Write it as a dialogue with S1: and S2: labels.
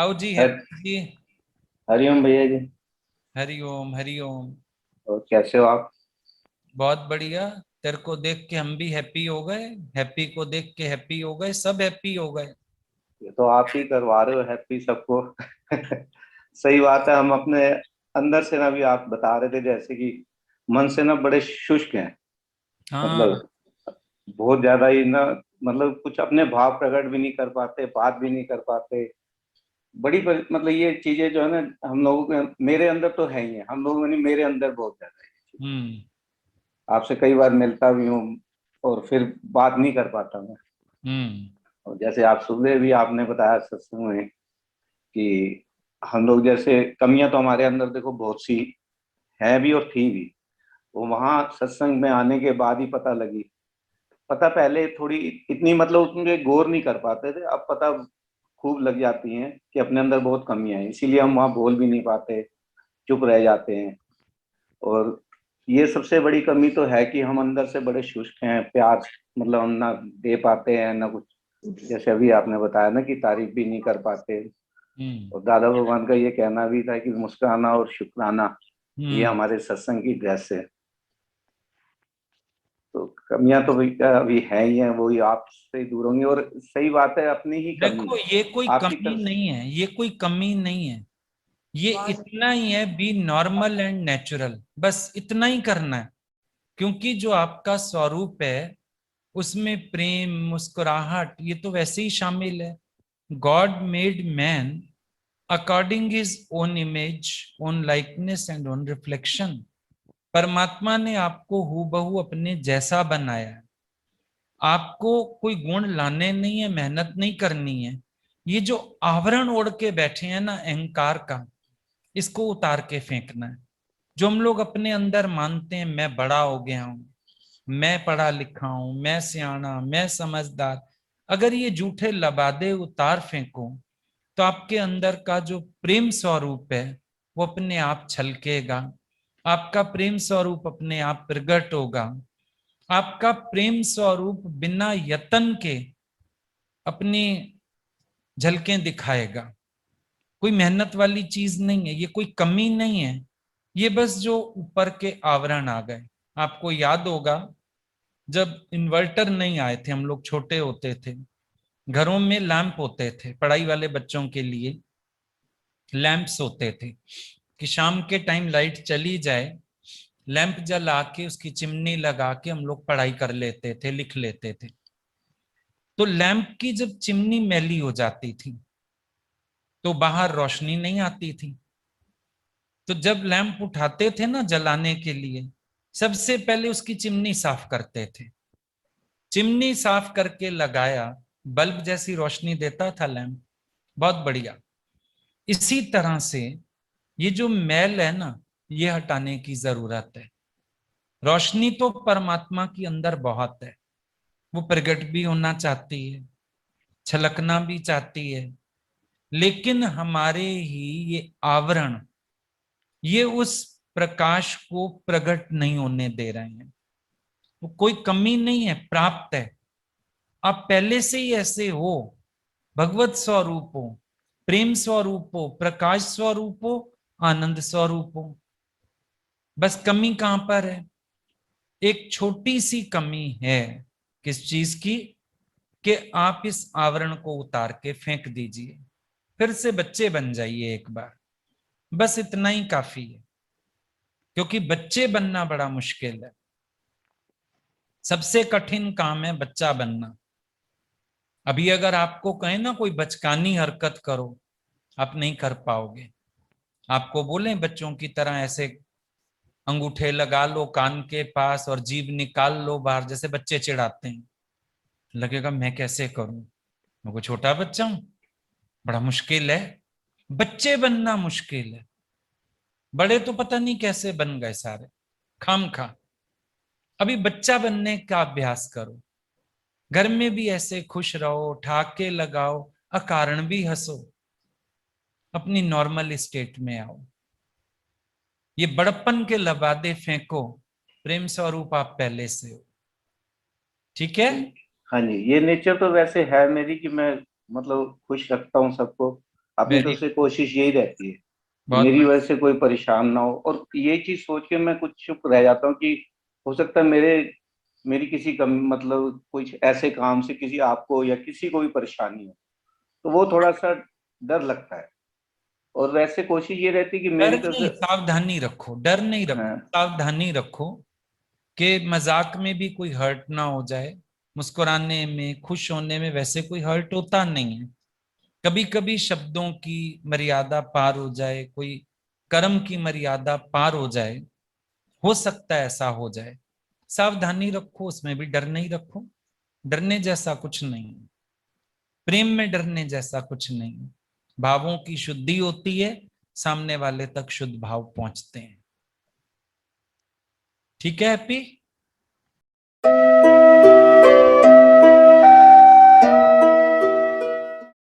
S1: आओ जी,
S2: her
S1: happy जी।
S2: हरिओम भैया जी।
S1: हरिओम हरिओम।
S2: और कैसे हो आप?
S1: बहुत बढ़िया। तेरे को देख के हम भी हैप्पी हो गए। हैप्पी को देख के हैप्पी हो गए, सब हैप्पी हो गए।
S2: ये तो आप ही करवा रहे हो हैप्पी सबको। सही बात है। हम अपने अंदर से ना, भी आप बता रहे थे जैसे कि मन से ना बड़े शुष्क हैं।
S1: हाँ।
S2: मतलब बहुत ज्यादा ही ना, मतलब कुछ अपने भाव प्रकट भी नहीं कर पाते, बात भी नहीं कर पाते। मतलब ये चीजें जो है ना, हम लोगों के, मेरे अंदर तो है ही है, हम लोगों में नहीं, मेरे अंदर बहुत ज्यादा है ये चीज़।
S1: हम्म।
S2: आपसे कई बार मिलता भी हूँ और फिर बात नहीं कर पाता मैं।
S1: हम्म।
S2: और जैसे आप सुबह भी आपने बताया सत्संग में कि हम लोग जैसे, कमियां तो हमारे अंदर देखो बहुत सी है भी और थी भी। वो वहां सत्संग में आने के बाद ही पता लगी। पता पहले थोड़ी इतनी, मतलब उसमें गौर नहीं कर पाते थे, अब पता खूब लग जाती हैं कि अपने अंदर बहुत कमियां हैं, इसीलिए हम वहां बोल भी नहीं पाते, चुप रह जाते हैं। और ये सबसे बड़ी कमी तो है कि हम अंदर से बड़े शुष्क हैं, प्यार मतलब हम ना दे पाते हैं ना कुछ। जैसे अभी आपने बताया ना कि तारीफ भी नहीं कर पाते।
S1: हम्म।
S2: और दादा भगवान का ये कहना भी था कि मुस्कुराना और शुक्राना, ये
S1: हम्म।
S2: हमारे सत्संग की ड्रेस है। तो कमियां तो अभी है ही है, वही आपसे दूर होंगी। और सही बात है, अपनी ही कमी
S1: देखो,
S2: है।
S1: ये कोई
S2: आपकी
S1: कमी
S2: तरफ।
S1: नहीं है, ये कोई कमी नहीं है। ये इतना ही है, बी नॉर्मल एंड नेचुरल, बस इतना ही करना है। क्योंकि जो आपका स्वरूप है उसमें प्रेम, मुस्कुराहट, ये तो वैसे ही शामिल है। God made man according his own image, own likeness and own reflection. परमात्मा ने आपको हूबहू अपने जैसा बनाया है। आपको कोई गुण लाने नहीं है, मेहनत नहीं करनी है। ये जो आवरण ओढ़ के बैठे हैं ना अहंकार का, इसको उतार के फेंकना है। जो हम लोग अपने अंदर मानते हैं, मैं बड़ा हो गया हूं, मैं पढ़ा लिखा हूं, मैं सियाना, मैं समझदार, अगर ये झूठे लबादे उतार फेंको तो आपके अंदर का जो प्रेम स्वरूप है वो अपने आप छलकेगा। आपका प्रेम स्वरूप अपने आप प्रकट होगा। आपका प्रेम स्वरूप बिना यत्न के अपनी झलकें दिखाएगा। कोई मेहनत वाली चीज नहीं है, ये कोई कमी नहीं है। ये बस जो ऊपर के आवरण आ गए। आपको याद होगा, जब इन्वर्टर नहीं आए थे, हम लोग छोटे होते थे, घरों में लैंप होते थे पढ़ाई वाले बच्चों के लिए। लैंप्स होते थे कि शाम के टाइम लाइट चली जाए, लैंप जला के उसकी चिमनी लगा के हम लोग पढ़ाई कर लेते थे, लिख लेते थे। तो लैंप की जब चिमनी मैली हो जाती थी तो बाहर रोशनी नहीं आती थी। तो जब लैंप उठाते थे ना जलाने के लिए, सबसे पहले उसकी चिमनी साफ करते थे। चिमनी साफ करके लगाया, बल्ब जैसी रोशनी देता था लैंप, बहुत बढ़िया। इसी तरह से ये जो मैल है ना, ये हटाने की जरूरत है। रोशनी तो परमात्मा के अंदर बहुत है, वो प्रकट भी होना चाहती है, छलकना भी चाहती है। लेकिन हमारे ही ये आवरण, ये उस प्रकाश को प्रकट नहीं होने दे रहे हैं। तो कोई कमी नहीं है, प्राप्त है। आप पहले से ही ऐसे हो, भगवत स्वरूप हो, प्रेम स्वरूप हो, प्रकाश स्वरूप हो, आनंद स्वरूप हो। बस कमी कहां पर है? एक छोटी सी कमी है। किस चीज की? कि आप इस आवरण को उतार के फेंक दीजिए, फिर से बच्चे बन जाइए एक बार। बस इतना ही काफी है। क्योंकि बच्चे बनना बड़ा मुश्किल है। सबसे कठिन काम है बच्चा बनना। अभी अगर आपको कहें ना कोई बचकानी हरकत करो, आप नहीं कर पाओगे। आपको बोले बच्चों की तरह ऐसे अंगूठे लगा लो कान के पास और जीभ निकाल लो बाहर, जैसे बच्चे चिढ़ाते हैं, लगेगा मैं कैसे करूं, मैं कोई छोटा बच्चा हूं? बड़ा मुश्किल है। बच्चे बनना मुश्किल है। बड़े तो पता नहीं कैसे बन गए सारे, खाम खा। अभी बच्चा बनने का अभ्यास करो। घर में भी ऐसे खुश रहो, ठहाके लगाओ, अकारण भी हंसो, अपनी नॉर्मल स्टेट में आओ। ये बड़प्पन के लबादे फेंको, प्रेम स्वरूप आप पहले से हो। ठीक है।
S2: हाँ जी, ये नेचर तो वैसे है मेरी कि मैं मतलब खुश रखता हूँ सबको। अपनी तरफ
S1: वेरी
S2: से कोशिश यही रहती है कि
S1: बहुत
S2: मेरी वजह से कोई परेशान ना हो। और ये चीज सोच के मैं कुछ चुप रह जाता हूँ कि हो सकता है मेरी किसी कम मतलब कुछ ऐसे काम से किसी आपको या किसी को भी परेशानी हो, तो वो थोड़ा सा डर लगता है। और वैसे कोशिश ये रहती है कि
S1: डर
S2: मेरी तरफ
S1: नहीं,
S2: से।
S1: सावधानी रखो, डर नहीं रखो,
S2: हाँ।
S1: सावधानी रखो कि मजाक में भी कोई हर्ट ना हो जाए। मुस्कुराने में, खुश होने में वैसे कोई हर्ट होता नहीं है। कभी कभी शब्दों की मर्यादा पार हो जाए, कोई कर्म की मर्यादा पार हो जाए, हो सकता है ऐसा हो जाए। सावधानी रखो, उसमें भी डर नहीं रखो। डरने जैसा कुछ नहीं है, प्रेम में डरने जैसा कुछ नहीं है। भावों की शुद्धि होती है, सामने वाले तक शुद्ध भाव पहुंचते हैं। ठीक है हैप्पी।